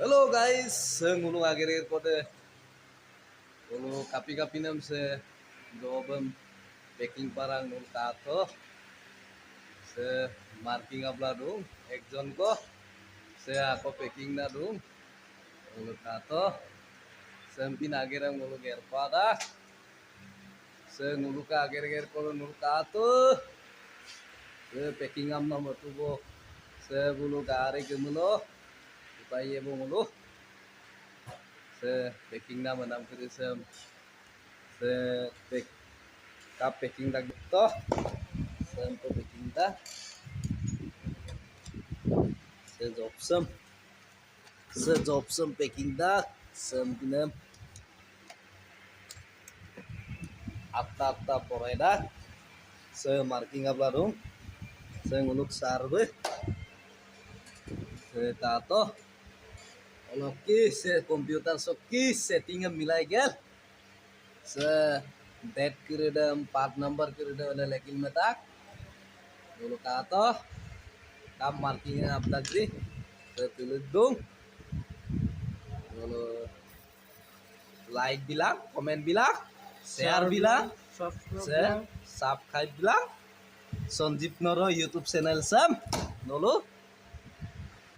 Hello guys, ngulung akhir-akhir kode ngulung kapi-kapi nam se dobem packing parang nul tato se marking abla dung ekjon ko se ako packing na dung ngulung tato sempin akhirnya ngulung erpada se ngulung ka akhir-akhir kode nul tato se packing am nam tubo se bulu gare gemulo upaya bungulu se packing na manam kiri se pack kap packing dak to se empo packing da se jobsam packing da se empinem apta porai da se marking abla dong se nguluk sarbe se tato Oke, se komputer soki setting milai gel se date kirida 4 number kirida ada lekin metak dulu kato kam markingnya abda gri se tuludung dulu like bilang komen bilang share bilang se subscribe bilang Sonjip Noro YouTube channel sam nolo